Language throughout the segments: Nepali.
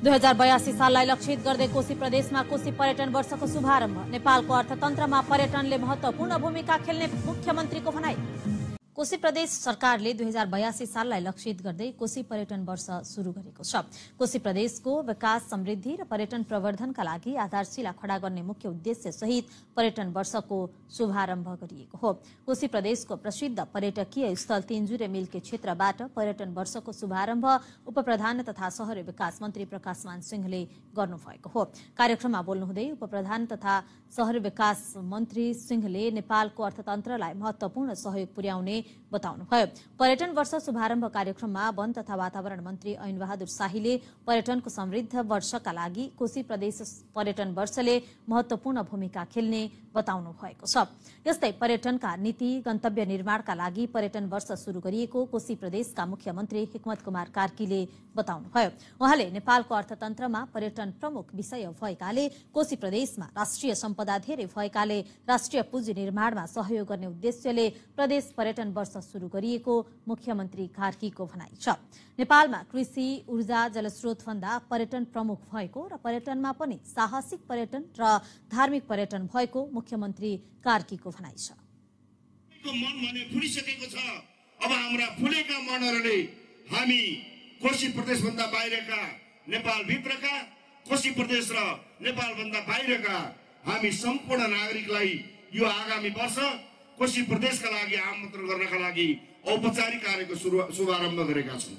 2082 साललाई लक्षित गर्दै कोशी प्रदेशमा कोशी पर्यटन वर्षको शुभारम्भ। नेपालको अर्थतन्त्रमा पर्यटनले महत्वपूर्ण भूमिका खेल्ने मुख्यमन्त्रीको भनाई। कोशी प्रदेश सरकारले 2082 साललाई लक्षित गर्दै कोशी पर्यटन वर्ष शुरू गरेको छ। कोशी प्रदेशको विकास, समृद्धि र पर्यटन प्रवर्धनका लागि आधारशिला खडा गर्ने मुख्य उद्देश्य सहित पर्यटन वर्षको शुभारम्भ गरिएको हो। कोशी प्रदेशको प्रसिद्ध पर्यटकीय स्थल तिनजुरे मिल्के क्षेत्रबाट पर्यटन वर्षको शुभारम्भ उपप्रधान तथा शहरी विकास मन्त्री प्रकाशमान सिंहले गर्नुभएको हो। कार्यक्रममा बोल्नुहुँदै उपप्रधान तथा शहरी विकास मन्त्री सिंहले नेपालको अर्थतन्त्रलाई महत्वपूर्ण सहयोग पुर्याउने बताउनुभयो। पर्यटन वर्ष शुभारम्भ कार्यक्रममा वन तथा वातावरण मन्त्री ऐन बहादुर शाहीले पर्यटनको समृद्ध वर्षका लागि कोशी प्रदेश पर्यटन वर्षले महत्वपूर्ण भूमिका खेल्ने बताउनु भएको छ। यस्तै पर्यटनका नीति गन्तव्य निर्माणका लागि पर्यटन वर्ष शुरू गरिएको कोशी प्रदेशका मुख्यमन्त्री हिक्मत कुमार कार्कीले बताउनुभयो। उहाँले नेपालको अर्थतन्त्रमा पर्यटन प्रमुख विषय भएकाले कोशी प्रदेशमा राष्ट्रिय सम्पदा धेरै भएकाले राष्ट्रिय पुँजी निर्माणमा सहयोग गर्ने उद्देश्यले प्रदेश पर्यटन वर्ष शुरू गरिएको मुख्यमन्त्री कार्कीको भनाइ छ। नेपालमा कृषि, ऊर्जा, जलस्रोत भन्दा पर्यटन प्रमुख भएको र पर्यटनमा पनि साहसिक पर्यटन र धार्मिक पर्यटन भएको मुख्यमन्त्री कार्कीको भनाइ छ। मन भने फुलिसकेको छ। अब हाम्रा फुलेका मनहरूले हामी कोशी प्रदेशभन्दा बाहिरका, नेपाल भित्रका, कोशी प्रदेश र नेपालभन्दा बाहिरका हामी सम्पूर्ण नागरिकलाई यो आगामी वर्ष कोशी प्रदेशका लागि आमन्त्रण गर्नका लागि औपचारिक कार्यको शुभारम्भ गरेका छौं।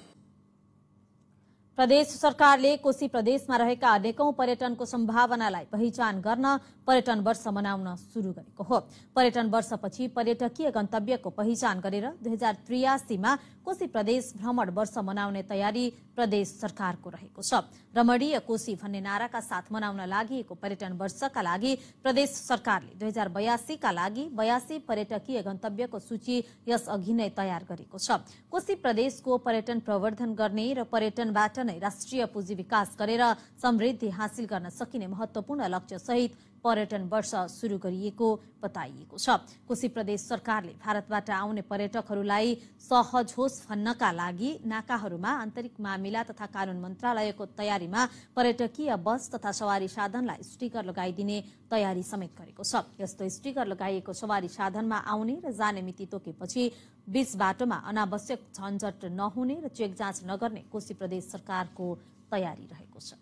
प्रदेश सरकारले कोशी प्रदेशमा रहेका अनेकौं पर्यटनको सम्भावनालाई पहिचान गर्न पर्यटन वर्ष मनाउन शुरू गरेको हो। पर्यटन वर्षपछि पर्यटकीय गन्तव्यको पहिचान गरेर 2083 मा कोशी प्रदेश भ्रमण वर्ष मनाउने तयारी प्रदेश सरकारको रहेको छ। रमणीय कोशी भन्ने नाराका साथ मनाउन लागि पर्यटन वर्षका लागि प्रदेश सरकारले 2082 का लागि 82 पर्यटकीय गन्तव्यको सूची यस अघि नै तयार गरेको छ। कोशी प्रदेशको पर्यटन प्रवर्धन गर्ने र पर्यटनबाट नै राष्ट्रिय पुँजी विकास गरेर समृद्धि हासिल गर्न सकिने महत्वपूर्ण लक्ष्य सहित पर्यटन वर्ष शुरू गरिएको बताइएको छ। कोशी प्रदेश सरकारले भारतबाट आउने पर्यटकहरूलाई सहज होस् भन्नका लागि नाकाहरूमा आन्तरिक मामिला तथा कानून मन्त्रालयको तयारीमा पर्यटकीय बस तथा सवारी साधनलाई स्टिकर लगाइदिने तयारी समेत गरेको छ। यस्तो स्टिकर लगाइएको सवारी साधनमा आउने र जाने मिति तोकेपछि बीच बाटोमा अनावश्यक झन्झट नहुने र चेक जाँच नगर्ने कोशी प्रदेश सरकारको तयारी रहेको छ।